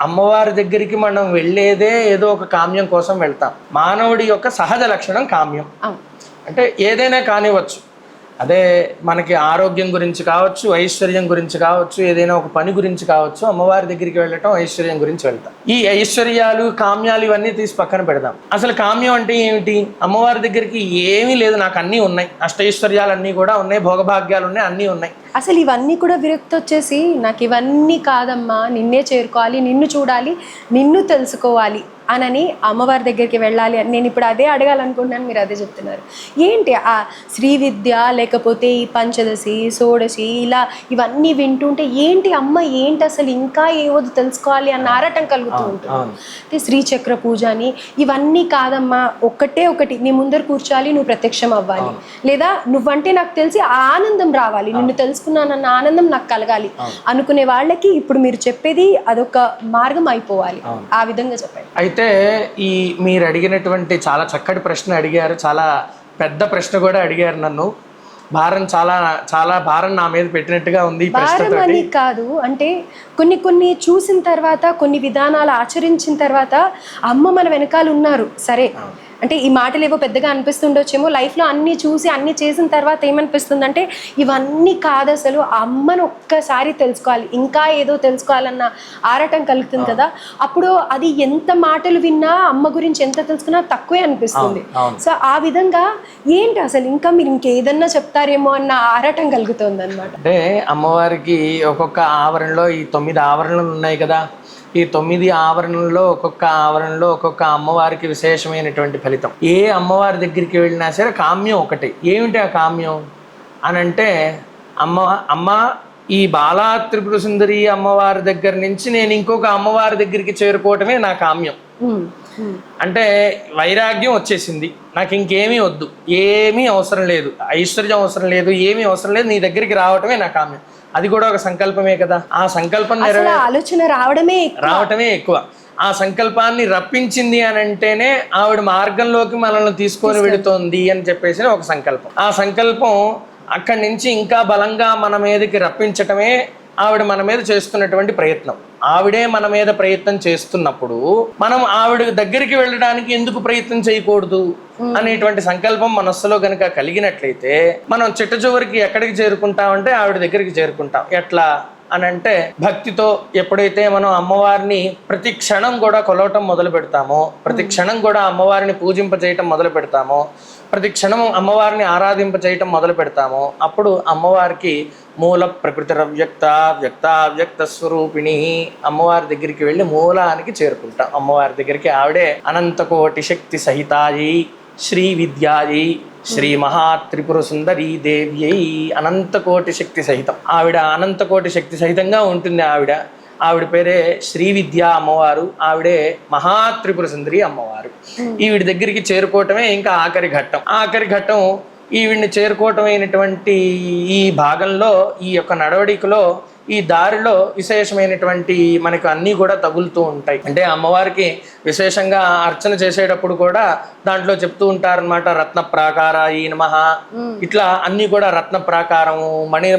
అమ్మవారి దగ్గరికి మనం వెళ్ళేదే ఏదో ఒక కామ్యం కోసం వెళ్తాం. మానవుడి యొక్క సహజ లక్షణం కామ్యం. అంటే ఏదైనా కానివ్వచ్చు, అదే మనకి ఆరోగ్యం గురించి కావచ్చు, ఐశ్వర్యం గురించి కావచ్చు, ఏదైనా ఒక పని గురించి కావచ్చు, అమ్మవారి దగ్గరికి వెళ్ళటం ఐశ్వర్యం గురించి వెళ్తాం. ఈ ఐశ్వర్యాలు కామ్యాలు ఇవన్నీ తీసి పక్కన పెడదాం. అసలు కామ్యం అంటే ఏమిటి? అమ్మవారి దగ్గరికి ఏమీ లేదు, నాకు అన్నీ ఉన్నాయి, అష్టైశ్వర్యాలు అన్నీ కూడా ఉన్నాయి, భోగభాగ్యాలు ఉన్నాయి, అన్నీ ఉన్నాయి. అసలు ఇవన్నీ కూడా విరక్తి వచ్చేసి నాకు ఇవన్నీ కాదమ్మా, నిన్నే చేరుకోవాలి, నిన్ను చూడాలి, నిన్ను తెలుసుకోవాలి అనని అమ్మవారి దగ్గరికి వెళ్ళాలి అని నేను ఇప్పుడు అదే అడగాలనుకుంటున్నాను. మీరు అదే చెప్తున్నారు. ఏంటి ఆ శ్రీ విద్య లేకపోతే ఈ పంచదశి షోడశి ఇలా ఇవన్నీ వింటుంటే ఏంటి అమ్మ ఏంటి అసలు ఇంకా ఏవో తెలుసుకోవాలి అన్న ఆరాటం కలుగుతూ ఉంటుంది. శ్రీచక్ర పూజ అని ఇవన్నీ కాదమ్మా, ఒక్కటే ఒకటి నీ ముందర కూర్చోాలి, నువ్వు ప్రత్యక్షం అవ్వాలి, లేదా నువ్వంటే నాకు తెలిసి ఆనందం రావాలి, నిన్ను తెలుసుకున్నానన్న ఆనందం నాకు కలగాలి అనుకునే వాళ్ళకి ఇప్పుడు మీరు చెప్పేది అదొక మార్గం అయిపోవాలి. ఆ విధంగా చెప్పండి. అయితే ఈ మీరు అడిగినటువంటి చాలా చక్కటి ప్రశ్న అడిగారు, చాలా పెద్ద ప్రశ్న కూడా అడిగారు నన్ను. భారం చాలా చాలా భారం నా మీద పెట్టినట్టుగా ఉంది. భారం అని కాదు, అంటే కొన్ని చూసిన తర్వాత కొన్ని విధానాలు ఆచరించిన తర్వాత అమ్మ మన వెనకాల ఉన్నారు సరే, అంటే ఈ మాటలు ఏవో పెద్దగా అనిపిస్తుండొచ్చేమో, లైఫ్లో అన్నీ చూసి అన్నీ చేసిన తర్వాత ఏమనిపిస్తుంది అంటే ఇవన్నీ కాదు, అసలు అమ్మను ఒక్కసారి తెలుసుకోవాలి, ఇంకా ఏదో తెలుసుకోవాలన్న ఆరాటం కలుగుతుంది కదా. అప్పుడు అది ఎంత మాటలు విన్నా అమ్మ గురించి ఎంత తెలుసుకున్నా తక్కువే అనిపిస్తుంది. సో ఆ విధంగా ఏంటి అసలు ఇంకా మీరు ఇంకేదన్నా చెప్తారేమో అన్న ఆరాటం కలుగుతుంది అనమాట. అంటే అమ్మవారికి ఒక్కొక్క ఆవరణలో ఈ 9 ఆవరణలు ఉన్నాయి కదా. ఈ 9 ఆవరణల్లో ఒక్కొక్క ఆవరణలో ఒక్కొక్క అమ్మవారికి విశేషమైనటువంటి ఫలితం. ఏ అమ్మవారి దగ్గరికి వెళ్ళినా సరే కామ్యం ఒకటి. ఏమిటి ఆ కామ్యం అని అంటే, అమ్మ ఈ బాలా త్రిపుర సుందరి అమ్మవారి దగ్గర నుంచి నేను ఇంకొక అమ్మవారి దగ్గరికి చేరుకోవటమే నా కామ్యం. అంటే వైరాగ్యం వచ్చేసింది, నాకు ఇంకేమీ వద్దు, ఏమీ అవసరం లేదు, ఐశ్వర్యం అవసరం లేదు, ఏమీ అవసరం లేదు, నీ దగ్గరికి రావటమే నా కామ్యం. అది కూడా ఒక సంకల్పమే కదా. ఆ సంకల్పం ఆలోచన రావటమే ఎక్కువ. ఆ సంకల్పాన్ని రప్పించింది అని అంటేనే ఆవిడ మార్గంలోకి మనల్ని తీసుకొని వెళుతోంది అని చెప్పేసి ఒక సంకల్పం. ఆ సంకల్పం అక్కడి నుంచి ఇంకా బలంగా మన మీదకి రప్పించటమే ఆవిడ మన మీద చేస్తున్నటువంటి ప్రయత్నం. ఆవిడే మన మీద ప్రయత్నం చేస్తున్నప్పుడు మనం ఆవిడ దగ్గరికి వెళ్ళడానికి ఎందుకు ప్రయత్నం చేయకూడదు అనేటువంటి సంకల్పం మనస్సులో గనక కలిగినట్లయితే మనం చిట్ట చివరికి ఎక్కడికి చేరుకుంటామంటే ఆవిడ దగ్గరికి చేరుకుంటాం. ఎట్లా అని అంటే, భక్తితో ఎప్పుడైతే మనం అమ్మవారిని ప్రతి క్షణం కూడా కొలవటం మొదలు పెడతామో, ప్రతి క్షణం కూడా అమ్మవారిని పూజింపజేయటం మొదలు పెడతామో, ప్రతి క్షణం అమ్మవారిని ఆరాధింపజేయటం మొదలు పెడతామో, అప్పుడు అమ్మవారికి మూల ప్రకృతిరవ్యక్త వ్యక్త వ్యక్త స్వరూపిణి అమ్మవారి దగ్గరికి వెళ్ళి మూలానికి చేరుకుంటాం. అమ్మవారి దగ్గరికి ఆవిడే అనంతకోటి శక్తి సహితాయి శ్రీ విద్యాయి శ్రీ మహాత్రిపుర సుందరీ దేవ్యై అనంతకోటి శక్తి సహితం. ఆవిడ అనంతకోటి శక్తి సహితంగా ఉంటుంది. ఆవిడ పేరే శ్రీ విద్యా అమ్మవారు, ఆవిడే మహాత్రిపుర సుందరి అమ్మవారు. ఈవిడ దగ్గరికి చేరుకోవటమే ఇంకా ఆఖరి ఘట్టం. ఈవిడిని చేరుకోవటమైనటువంటి ఈ భాగంలో, ఈ యొక్క నడవడికలో, ఈ దారిలో విశేషమైనటువంటి మనకు అన్నీ కూడా తగులుతూ ఉంటాయి. అంటే అమ్మవారికి విశేషంగా అర్చన చేసేటప్పుడు కూడా దాంట్లో చెప్తూ ఉంటారనమాట, రత్న ప్రాకారాయి నమః. ఇట్లా అన్నీ కూడా రత్న ప్రాకారము,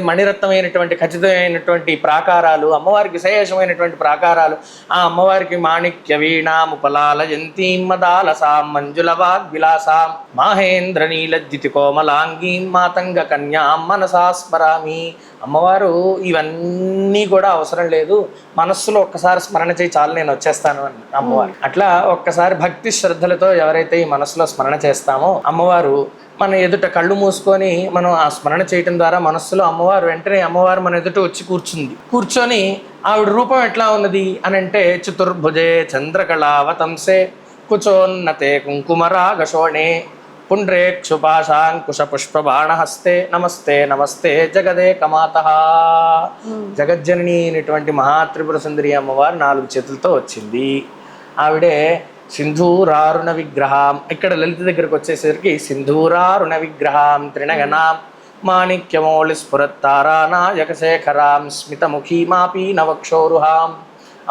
మణిరత్నమైనటువంటి ఖచ్చితమైనటువంటి ప్రాకారాలు, అమ్మవారికి విశేషమైనటువంటి ప్రాకారాలు. ఆ అమ్మవారికి మాణిక్య వీణాముపలాలయంతీం మదాలసాం మంజుల వాగ్విలాసాం మాహేంద్ర నీలజ్జితి కోమలాంగీం మాతంగ కన్యాం మనసా స్మరామి. అమ్మవారు ఇవన్నీ కూడా అవసరం లేదు, మనస్సులో ఒక్కసారి స్మరణ చేయి చాలు, నేను వచ్చేస్తాను అని అమ్మవారు. అట్లా ఒక్కసారి భక్తి శ్రద్ధలతో ఎవరైతే ఈ మనసులో స్మరణ చేస్తామో, అమ్మవారు మన ఎదుట కళ్ళు మూసుకొని మనం ఆ స్మరణ చేయటం ద్వారా మనస్సులో అమ్మవారు వెంటనే అమ్మవారు మన ఎదుట వచ్చి కూర్చొని ఆవిడ రూపం ఎట్లా ఉన్నది అని అంటే, చతుర్భుజే చంద్రకళావతంసే కుచోన్నతే కుంకుమరాగశోణే పుండ్రేక్షుపాశాంకుశ పుష్పబాణహస్తే నమస్తే నమస్తే జగదేకమాతః. జగజ్జనని అయినటువంటి మహాత్రిపుర సుందరి అమ్మవారు 4 చేతులతో వచ్చింది. ఆవిడే సింధూరారుణ విగ్రహం. ఇక్కడ లలిత దగ్గరకు వచ్చేసరికి సింధూరారుణ విగ్రహం త్రినగనాం మాణిక్యమౌళి స్ఫురత్తారానాయక శేఖరాం స్మితముఖీ మాపీ నవక్షోరుహాం.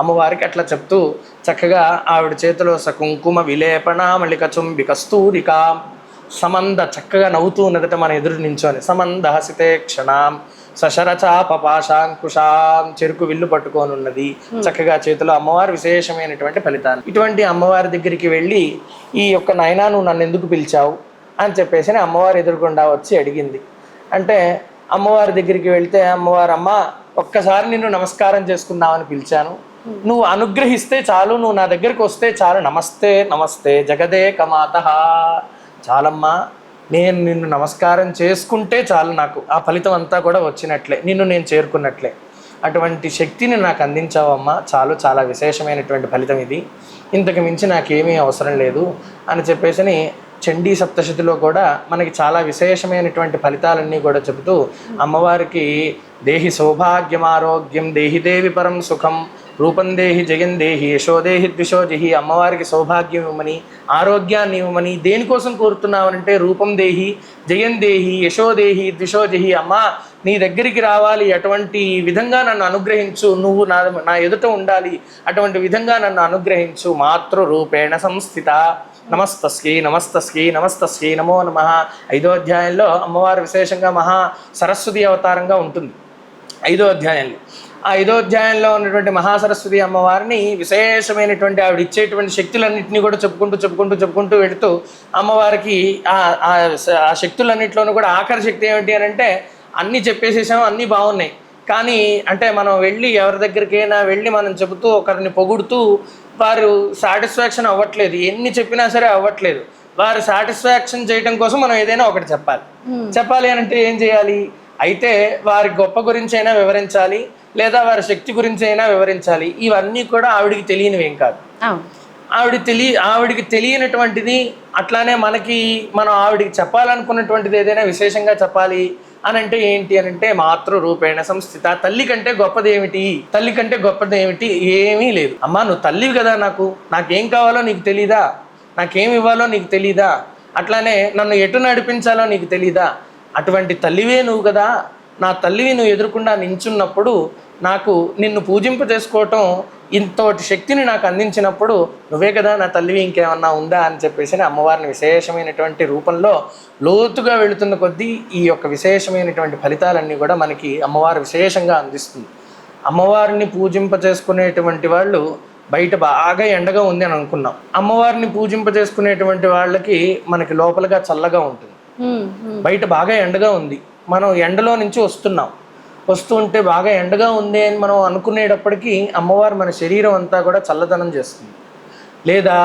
అమ్మవారికి అట్లా చెప్తూ చక్కగా ఆవిడ చేతిలో సకుంకుమ విలేపనామళిక చుంబి కస్తూరికాం సమంద చక్కగా నవ్వుతూ ఉన్నదట మన ఎదురు నించోని. సమంద హసితే క్షణాం సశరచాపపాశాంకుశాం చెరుకు విల్లు పట్టుకొని ఉన్నది, చక్కగా చేతిలో అమ్మవారు విశేషమైనటువంటి ఫలితాలు. ఇటువంటి అమ్మవారి దగ్గరికి వెళ్ళి ఈ యొక్క నాయనా నువ్వు నన్ను ఎందుకు పిలిచావు అని చెప్పేసి అమ్మవారు ఎదురుకుండా వచ్చి అడిగింది. అంటే అమ్మవారి దగ్గరికి వెళ్తే అమ్మవారు, అమ్మ ఒక్కసారి నిన్ను నమస్కారం చేసుకుందామని పిలిచాను, నువ్వు అనుగ్రహిస్తే చాలు, నువ్వు నా దగ్గరికి వస్తే చాలు, నమస్తే నమస్తే జగదే కమాత, చాలమ్మా, నేను నిన్ను నమస్కారం చేసుకుంటే చాలు, నాకు ఆ ఫలితం అంతా కూడా వచ్చినట్లే, నిన్ను నేను చేరుకున్నట్లే, అటువంటి శక్తిని నాకు అందించావమ్మా, చాలు, చాలా విశేషమైనటువంటి ఫలితం ఇది, ఇంతకు మించి నాకేమీ అవసరం లేదు అని చెప్పేసి చండీ సప్తశతిలో కూడా మనకి చాలా విశేషమైనటువంటి ఫలితాలన్నీ కూడా చెబుతూ అమ్మవారికి దేహి సౌభాగ్యం ఆరోగ్యం దేహి దేవి పరం సుఖం రూపం దేహి జగన్ దేహి యశోదేహి ద్విషోజహి, అమ్మవారికి సౌభాగ్యం ఇవ్వమని ఆరోగ్యాన్ని ఇవ్వమని దేనికోసం కోరుతున్నామనంటే రూపం దేహి జగన్ దేహి యశోదేహి ద్విషోజహి, అమ్మ నీ దగ్గరికి రావాలి, అటువంటి విధంగా నన్ను అనుగ్రహించు, నువ్వు నా ఎదుట ఉండాలి, అటువంటి విధంగా నన్ను అనుగ్రహించు, మాతృ రూపేణ సంస్థిత నమస్తస్యై నమస్తస్యై నమస్తస్యై నమో నమః. 5వ అధ్యాయంలో అమ్మవారు విశేషంగా మహా సరస్వతి అవతారంగా ఉంటుంది 5వ అధ్యాయంలో. ఆ 5వ అధ్యాయంలో ఉన్నటువంటి మహాసరస్వతి అమ్మవారిని విశేషమైనటువంటి ఆవిడ ఇచ్చేటువంటి శక్తులన్నింటినీ కూడా చెప్పుకుంటూ వెళుతూ అమ్మవారికి ఆ శక్తులన్నింటిలోనూ కూడా ఆఖరి శక్తి ఏమిటి అని అంటే అన్నీ చెప్పేసేసాము, అన్నీ బాగున్నాయి, కానీ అంటే మనం వెళ్ళి ఎవరి దగ్గరికైనా వెళ్ళి మనం చెబుతూ ఒకరిని పొగుడుతూ వారు సాటిస్ఫాక్షన్ అవ్వట్లేదు, ఎన్ని చెప్పినా సరే అవ్వట్లేదు. వారు సాటిస్ఫాక్షన్ చేయడం కోసం మనం ఏదైనా ఒకటి చెప్పాలి అని అంటే ఏం చేయాలి? అయితే వారి గొప్ప గురించి అయినా వివరించాలి, లేదా వారి శక్తి గురించి అయినా వివరించాలి. ఇవన్నీ కూడా ఆవిడికి తెలియనివేం కాదు. ఆవిడికి తెలియనటువంటిది. అట్లానే మనం ఆవిడికి చెప్పాలనుకున్నటువంటిది ఏదైనా విశేషంగా చెప్పాలి అని అంటే ఏంటి అని అంటే మాతృ రూపేణ సంస్థిత, తల్లి కంటే గొప్పది ఏమిటి? ఏమీ లేదు. అమ్మా నువ్వు తల్లివి కదా, నాకేం కావాలో నీకు తెలీదా? నాకేమి ఇవ్వాలో నీకు తెలీదా? అట్లానే నన్ను ఎటు నడిపించాలో నీకు తెలీదా? అటువంటి తల్లివే నువ్వు కదా, నా తల్లివి నువ్వు ఎదురుకుండా నించున్నప్పుడు నాకు నిన్ను పూజింప చేసుకోవటం, ఇంతటి శక్తిని నాకు అందించినప్పుడు నువ్వే కదా నా తల్లివి, ఇంకేమన్నా ఉందా అని చెప్పేసి అమ్మవారిని విశేషమైనటువంటి రూపంలో లోతుగా వెళుతున్న కొద్దీ ఈ యొక్క విశేషమైనటువంటి ఫలితాలన్నీ కూడా మనకి అమ్మవారు విశేషంగా అందిస్తుంది. అమ్మవారిని పూజింప చేసుకునేటువంటి వాళ్ళు బయట బాగా ఎండగా ఉంది అని అనుకున్నాం, అమ్మవారిని పూజింప చేసుకునేటువంటి వాళ్ళకి మనకి లోపలగా చల్లగా ఉంటుంది. బయట బాగా ఎండగా ఉంది, మనం ఎండలో నుంచి వస్తూ ఉంటే బాగా ఎండగా ఉంది అని మనం అనుకునేటప్పటికీ అమ్మవారు మన శరీరం అంతా కూడా చల్లదనం చేస్తుంది, లేదా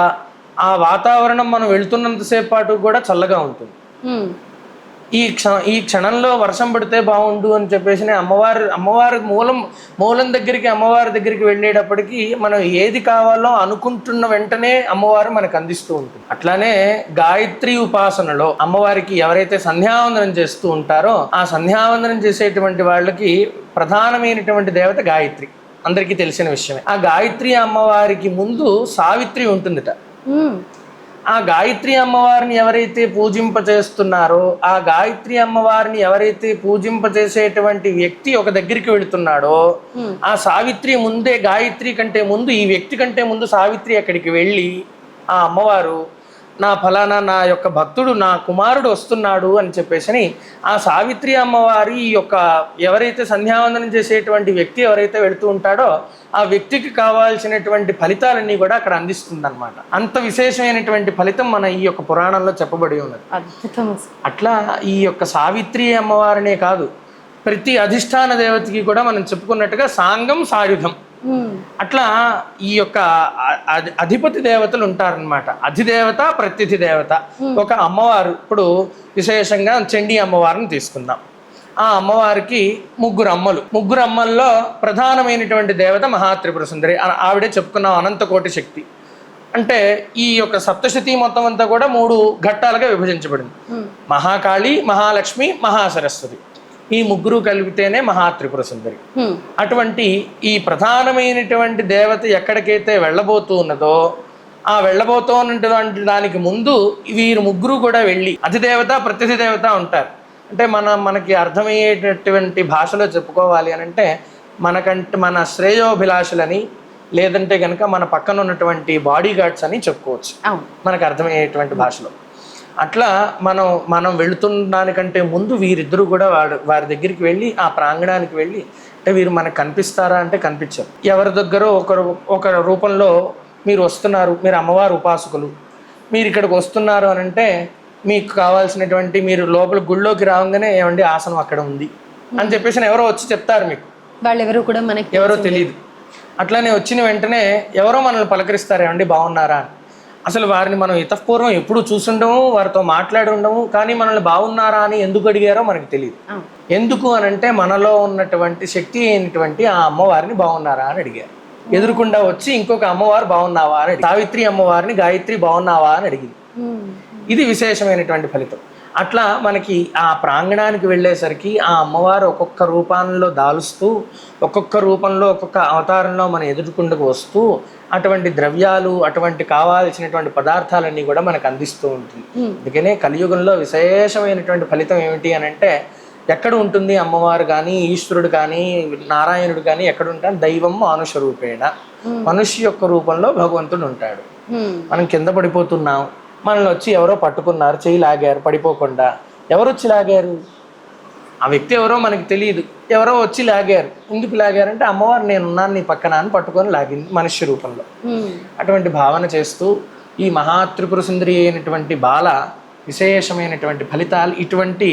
ఆ వాతావరణం మనం వెళ్తున్నంతసేపు పాటు కూడా చల్లగా ఉంటుంది. ఈ క్షణంలో వర్షం పడితే బాగుండు అని చెప్పేసి అమ్మవారి మూలం దగ్గరికి అమ్మవారి దగ్గరికి వెళ్ళేటప్పటికి మనం ఏది కావాలో అనుకుంటున్న వెంటనే అమ్మవారు మనకు అందిస్తూ ఉంటుంది. అట్లానే గాయత్రి ఉపాసనలో అమ్మవారికి ఎవరైతే సంధ్యావందనం చేస్తూ ఉంటారో ఆ సంధ్యావందనం చేసేటువంటి వాళ్ళకి ప్రధానమైనటువంటి దేవత గాయత్రి, అందరికీ తెలిసిన విషయమే. ఆ గాయత్రి అమ్మవారికి ముందు సావిత్రి ఉంటుందిట. ఆ గాయత్రి అమ్మవారిని ఎవరైతే పూజింపచేస్తున్నారో, ఆ గాయత్రి అమ్మవారిని ఎవరైతే పూజింపచేసేటువంటి వ్యక్తి ఒక దగ్గరికి వెళుతున్నాడో, ఆ సావిత్రి ముందే, గాయత్రి కంటే ముందు, ఈ వ్యక్తి కంటే ముందు సావిత్రి అక్కడికి వెళ్ళి ఆ అమ్మవారు నా యొక్క భక్తుడు, నా కుమారుడు వస్తున్నాడు అని చెప్పేసి ఆ సావిత్రి అమ్మవారి ఈ యొక్క ఎవరైతే సంధ్యావందనం చేసేటువంటి వ్యక్తి ఎవరైతే వెళుతూ ఉంటాడో ఆ వ్యక్తికి కావాల్సినటువంటి ఫలితాలన్నీ కూడా అక్కడ అందిస్తుందన్నమాట. అంత విశేషమైనటువంటి ఫలితం మన ఈ యొక్క పురాణంలో చెప్పబడి ఉన్నది. అట్లా ఈ యొక్క సావిత్రి అమ్మవారినే కాదు, ప్రతి అధిష్టాన దేవతకి కూడా మనం చెప్పుకున్నట్టుగా సాంగం సాయుధం, అట్లా ఈ యొక్క అధిపతి దేవతలు ఉంటారనమాట. అధిదేవత ప్రత్యధి దేవత. ఒక అమ్మవారు, ఇప్పుడు విశేషంగా చండీ అమ్మవారిని తీసుకుందాం. ఆ అమ్మవారికి ముగ్గురు అమ్మల్లో ప్రధానమైనటువంటి దేవత మహాత్రిపుర సుందరి, ఆవిడే చెప్పుకున్నాం అనంతకోటి శక్తి. అంటే ఈ యొక్క సప్తశతి మొత్తం అంతా కూడా 3 ఘట్టాలుగా విభజించబడింది. మహాకాళి, మహాలక్ష్మి, మహాసరస్వతి, ఈ ముగ్గురు కలిపితేనే మహాత్రిపుర సుందరి. అటువంటి ఈ ప్రధానమైనటువంటి దేవత ఎక్కడికైతే వెళ్ళబోతూ ఉన్నదో ఆ వెళ్ళబోతున్నటువంటి దానికి ముందు వీరు ముగ్గురు కూడా వెళ్ళి, అధిదేవత ప్రత్యధి దేవత ఉంటారు. అంటే మనకి అర్థమయ్యేటటువంటి భాషలో చెప్పుకోవాలి అని అంటే మన శ్రేయోభిలాషులని, లేదంటే కనుక మన పక్కన ఉన్నటువంటి బాడీ గార్డ్స్ అని చెప్పుకోవచ్చు మనకు అర్థమయ్యేటువంటి భాషలో. అట్లా మనం వెళుతున్నదానికంటే ముందు వీరిద్దరూ కూడా వారి దగ్గరికి వెళ్ళి ఆ ప్రాంగణానికి వెళ్ళి, అంటే వీరు మనకు కనిపిస్తారా అంటే కనిపించరు. ఎవరి దగ్గర ఒక రూపంలో మీరు వస్తున్నారు, మీరు అమ్మవారు ఉపాసకులు, మీరు ఇక్కడికి వస్తున్నారు అని అంటే మీకు కావాల్సినటువంటి, మీరు లోపల గుళ్ళోకి రాగానే ఏమండి ఆసనం అక్కడ ఉంది అని చెప్పేసి ఎవరో వచ్చి చెప్తారు మీకు. వాళ్ళు ఎవరు కూడా మనకి ఎవరో తెలియదు. అట్లానే వచ్చిన వెంటనే ఎవరో మనల్ని పలకరిస్తారు, ఏమండి బాగున్నారా అని. అసలు వారిని మనం ఇతపూర్వం ఎప్పుడు చూసుండము, వారితో మాట్లాడి ఉండము, కానీ మనల్ని బాగున్నారా అని ఎందుకు అడిగారో మనకు తెలియదు. ఎందుకు అనంటే మనలో ఉన్నటువంటి శక్తి అయినటువంటి ఆ అమ్మవారిని బాగున్నారా అని అడిగారు. ఎదురుకుండా వచ్చి ఇంకొక అమ్మవారు బాగున్నావా అని, సావిత్రి అమ్మవారిని గాయత్రి బాగున్నావా అని అడిగింది. ఇది విశేషమైనటువంటి ఫలితం. అట్లా మనకి ఆ ప్రాంగణానికి వెళ్ళేసరికి ఆ అమ్మవారు ఒక్కొక్క రూపంలో దాలుస్తూ, ఒక్కొక్క రూపంలో ఒక్కొక్క అవతారంలో మన ఎదురుకుండకు వస్తూ అటువంటి ద్రవ్యాలు, అటువంటి కావాల్సినటువంటి పదార్థాలన్నీ కూడా మనకు అందిస్తూ ఉంటుంది. అందుకనే కలియుగంలో విశేషమైనటువంటి ఫలితం ఏమిటి అని అంటే, ఎక్కడ ఉంటుంది అమ్మవారు కానీ, ఈశ్వరుడు కానీ, నారాయణుడు కానీ ఎక్కడ ఉంటాడు? దైవం మానుష రూపేణ, మనుష్య యొక్క రూపంలో భగవంతుడు ఉంటాడు. మనం కింద పడిపోతున్నాం, మనల్ని వచ్చి ఎవరో పట్టుకున్నారు, చెయ్యి లాగారు పడిపోకుండా. ఎవరు వచ్చి లాగారు? ఆ వ్యక్తి ఎవరో మనకి తెలియదు, ఎవరో వచ్చి లాగారు. ఎందుకు లాగారంటే అమ్మవారు నేనున్నాను నీ పక్కన అని పట్టుకొని లాగింది మనుష్య రూపంలో. అటువంటి భావన చేస్తూ ఈ మహాత్రిపుర సుందరి అయినటువంటి బాల విశేషమైనటువంటి ఫలితాలు, ఇటువంటి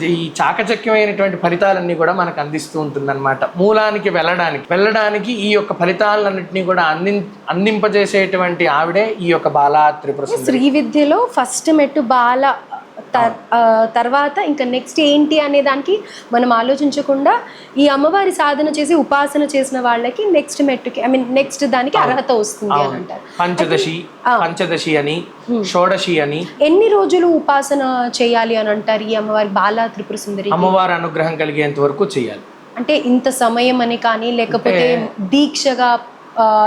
ఈ చాకచక్యమైనటువంటి ఫలితాలన్నీ కూడా మనకు అందిస్తూ ఉంటుందన్నమాట. మూలానికి వెళ్ళడానికి ఈ యొక్క ఫలితాలన్నింటినీ కూడా అందింపజేసేటువంటి ఆవిడే ఈ యొక్క బాలా త్రిపుర సుందరి. శ్రీ విద్యలో ఫస్ట్ మెట్టు బాల, తర్వాత ఇంకా నెక్స్ట్ ఏంటి అనే దానికి మనం ఆలోచించకుండా ఈ అమ్మవారి సాధన చేసి ఉపాసన చేసిన వాళ్ళకి నెక్స్ట్ మెట్టుకి, ఐ మీన్ నెక్స్ట్ దానికి అర్హత వస్తుంది అని అంటారు. పంచదశి అని, షోడశి అని. ఎన్ని రోజులు ఉపాసన చేయాలి అని అంటారు ఈ అమ్మవారి బాలా త్రిపుర సుందరి? అమ్మవారి అనుగ్రహం కలిగేంత వరకు చేయాలి. అంటే ఇంత సమయం అని కానీ, లేకపోతే దీక్షగా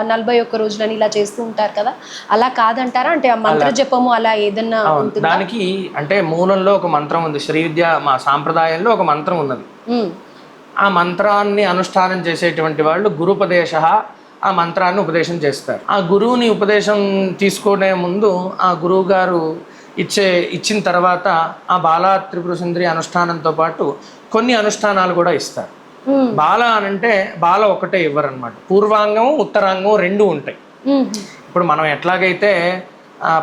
41 రోజులని ఇలా చేస్తూ ఉంటారు కదా, అలా కాదంటారా? అంటే ఆ మంత్ర జపము అలా ఏదన్నా ఉంటుందా? దానికి అంటే మూలంలో ఒక మంత్రం ఉంది. శ్రీ విద్య మా సాంప్రదాయంలో ఒక మంత్రం ఉన్నది. ఆ మంత్రాన్ని అనుష్ఠానం చేసేటువంటి వాళ్ళు గురుపదేశ ఆ మంత్రాన్ని ఉపదేశం చేస్తారు. ఆ గురువుని ఉపదేశం తీసుకునే ముందు ఆ గురువు గారు ఇచ్చిన తర్వాత ఆ బాలా త్రిపుర సుందరి అనుష్ఠానంతో పాటు కొన్ని అనుష్ఠానాలు కూడా ఇస్తారు. బాల అనంటే బాల ఒకటే ఇవ్వరనమాట, పూర్వాంగం ఉత్తరాంగం రెండు ఉంటాయి. ఇప్పుడు మనం ఎట్లాగైతే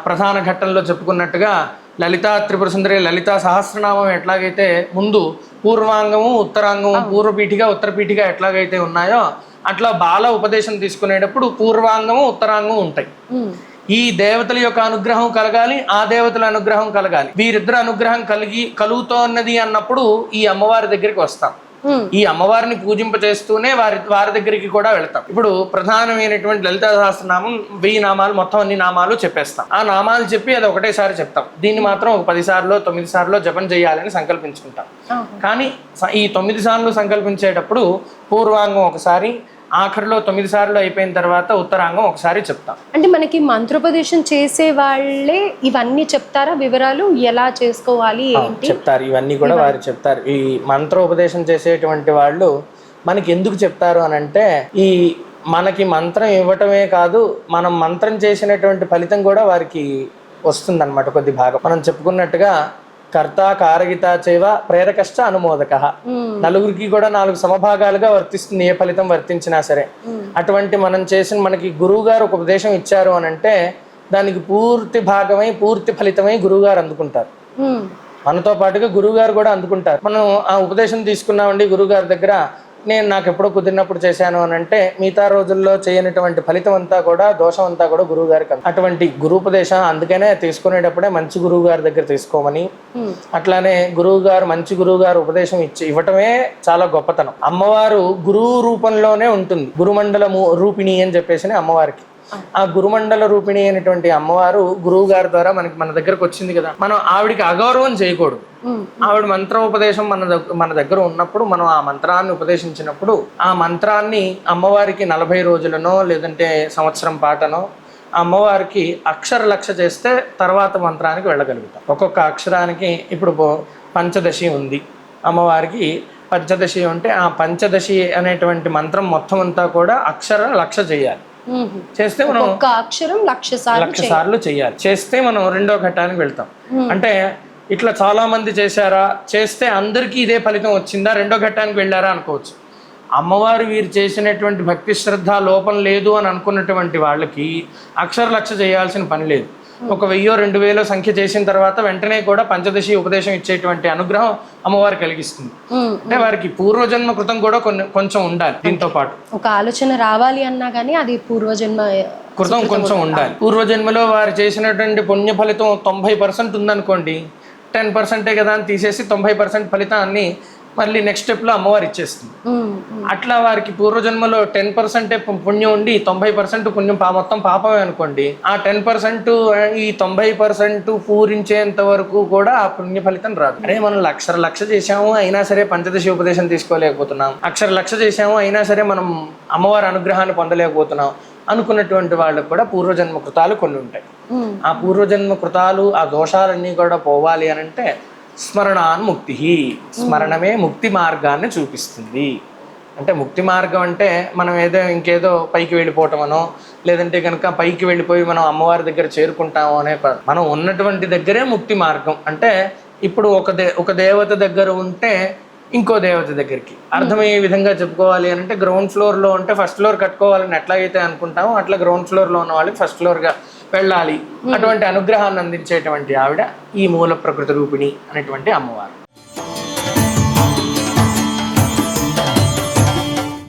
ప్రధాన ఘట్టంలో చెప్పుకున్నట్టుగా లలితా త్రిపుర సుందరి లలితా సహస్రనామం ఎట్లాగైతే ముందు పూర్వాంగము ఉత్తరాంగము, పూర్వపీఠిగా ఉత్తరపీఠిక ఎట్లాగైతే ఉన్నాయో అట్లా బాల ఉపదేశం తీసుకునేటప్పుడు పూర్వాంగము ఉత్తరాంగం ఉంటాయి. ఈ దేవతల యొక్క అనుగ్రహం కలగాలి, ఆ దేవతల అనుగ్రహం కలగాలి. వీరిద్దరు అనుగ్రహం కలుగుతోన్నది అన్నప్పుడు ఈ అమ్మవారి దగ్గరికి వస్తాం. ఈ అమ్మవారిని పూజింపచేస్తూనే వారి దగ్గరికి కూడా వెళ్తాం. ఇప్పుడు ప్రధానమైనటువంటి లలితా సహస్రనామం 1000 నామాలు, మొత్తం అన్ని నామాలు చెప్పేస్తాం. ఆ నామాలు చెప్పి అది ఒకటేసారి చెప్తాం. దీన్ని మాత్రం ఒక 10 సార్లు 9 సార్లు జపం చేయాలని సంకల్పించుకుంటాం. కానీ ఈ 9 సార్లు సంకల్పించేటప్పుడు పూర్వాంగం ఒకసారి, ఆఖరిలో 9 సార్లు అయిపోయిన తర్వాత ఉత్తరాంగం ఒకసారి చెప్తాం. అంటే మనకి మంత్రోపదేశం చేసే వాళ్ళే ఇవన్నీ చెప్తారా వివరాలు, ఎలా చేసుకోవాలి ఏంటి చెప్తారు? ఇవన్నీ కూడా వారు చెప్తారు. ఈ మంత్రోపదేశం చేసేటువంటి వాళ్ళు మనకి ఎందుకు చెప్తారు అని అంటే, ఈ మనకి మంత్రం ఇవ్వటమే కాదు, మనం మంత్రం చేసినటువంటి ఫలితం కూడా వారికి వస్తుందన్నమాట. కొద్ది భాగం మనం చెప్పుకున్నట్టుగా కర్త కారగిత చేవ ప్రేరకశ్చ అనుమోదక, నలుగురికి కూడా 4 సమభాగాలుగా వర్తిస్తుంది ఏ ఫలితం వర్తించినా సరే. అటువంటి మనం చేసిన, మనకి గురువు గారు ఒక ఉపదేశం ఇచ్చారు అని అంటే దానికి పూర్తి భాగమై పూర్తి ఫలితమై గురువు గారు అందుకుంటారు. మనతో పాటుగా గురువు గారు కూడా అందుకుంటారు. మనం ఆ ఉపదేశం తీసుకున్నామండి గురువు గారి దగ్గర, నాకు ఎప్పుడో కుదిరినప్పుడు చేశాను అని అంటే మిగతా రోజుల్లో చేయనటువంటి ఫలితం అంతా కూడా, దోషం అంతా కూడా గురువు గారికి. అటువంటి గురుపదేశం అందుకనే తీసుకునేటప్పుడే మంచి గురువు గారి దగ్గర తీసుకోమని, అట్లానే మంచి గురువు గారు ఉపదేశం ఇవ్వటమే చాలా గొప్పతనం. అమ్మవారు గురువు రూపంలోనే ఉంటుంది. గురుమండల రూపిణి అని చెప్పేసి అమ్మవారికి. ఆ గురుమండల రూపిణి అయినటువంటి అమ్మవారు గురువు గారి ద్వారా మన దగ్గరకు వచ్చింది కదా, మనం ఆవిడికి అగౌరవం చేయకూడదు. ఆవిడ మంత్రోపదేశం మన దగ్గర ఉన్నప్పుడు మనం ఆ మంత్రాన్ని ఉపదేశించినప్పుడు ఆ మంత్రాన్ని అమ్మవారికి 40 రోజులనో లేదంటే సంవత్సరం పాటనో అమ్మవారికి అక్షర లక్ష చేస్తే తర్వాత మంత్రానికి వెళ్ళగలుగుతాం. ఒక్కొక్క అక్షరానికి ఇప్పుడు పంచదశి ఉంది, అమ్మవారికి పంచదశి ఉంటే ఆ పంచదశి అనేటువంటి మంత్రం మొత్తం అంతా కూడా అక్షర లక్ష చేయాలి. చేస్తే మనం ఒక్క అక్షరం 1,00,000 సార్లు 1,00,000 సార్లు చేయాలి. చేస్తే మనం రెండో ఘట్టానికి వెళ్తాం. అంటే ఇట్లా చాలా మంది చేశారా, చేస్తే అందరికీ ఇదే ఫలితం వచ్చిందా, రెండో ఘట్టానికి వెళ్ళారా అనుకోవచ్చు. అమ్మవారు వీరు చేసినటువంటి భక్తి శ్రద్ధ లోపం లేదు అని అనుకున్నటువంటి వాళ్ళకి 1,00,000 చేయాల్సిన పని లేదు. ఒక 1000-2000 సంఖ్య చేసిన తర్వాత వెంటనే కూడా పంచదశి ఉపదేశం ఇచ్చేటువంటి అనుగ్రహం అమ్మవారు కలిగిస్తుంది. అంటే వారికి పూర్వజన్మ కృతం కూడా కొంచెం ఉండాలి. దీంతో పాటు ఒక ఆలోచన రావాలి అన్నా కానీ అది పూర్వజన్మ కృతం కొంచెం ఉండాలి. పూర్వజన్మలో వారు చేసినటువంటి పుణ్య ఫలితం 90% ఉందనుకోండి, 10% కదా అని తీసేసి 90% ఫలితాన్ని మళ్ళీ నెక్స్ట్ స్టెప్లో అమ్మవారు ఇచ్చేస్తుంది. అట్లా వారికి పూర్వజన్మలో 10% పుణ్యం ఉండి 90% పుణ్యం మొత్తం పాపమే అనుకోండి, ఆ 10% ఈ 90% పూరించేంత వరకు కూడా ఆ పుణ్య ఫలితం రాదు. అరే మనం 1,00,000 చేసాము అయినా సరే పంచదశి ఉపదేశం తీసుకోలేకపోతున్నాం, 1,00,000 చేసాము అయినా సరే మనం అమ్మవారి అనుగ్రహాన్ని పొందలేకపోతున్నాం అనుకున్నటువంటి వాళ్ళకు కూడా పూర్వజన్మ కృతాలు కొన్ని ఉంటాయి. ఆ పూర్వజన్మ కృతాలు ఆ దోషాలన్నీ కూడా పోవాలి అని అంటే స్మరణాన్ ముక్తి, స్మరణమే ముక్తి మార్గాన్ని చూపిస్తుంది. అంటే ముక్తి మార్గం అంటే మనం ఇంకేదో పైకి వెళ్ళిపోవటమనో, లేదంటే కనుక పైకి వెళ్ళిపోయి మనం అమ్మవారి దగ్గర చేరుకుంటాము అనే మనం ఉన్నటువంటి దగ్గరే ముక్తి మార్గం. అంటే ఇప్పుడు ఒక దేవత దగ్గర ఉంటే ఇంకో దేవత దగ్గరికి అర్థమయ్యే విధంగా చెప్పుకోవాలి అని అంటే, గ్రౌండ్ ఫ్లోర్లో ఉంటే ఫస్ట్ ఫ్లోర్ కట్టుకోవాలని ఎట్లాగైతే అనుకుంటామో అట్లా గ్రౌండ్ ఫ్లోర్లో ఉన్న వాళ్ళకి ఫస్ట్ ఫ్లోర్గా వెళ్ళాలి. అటువంటి అనుగ్రహాన్ని అందించేటువంటి ఆవిడ ఈ మూల ప్రకృతి రూపిణి అనేటువంటి అమ్మవారు.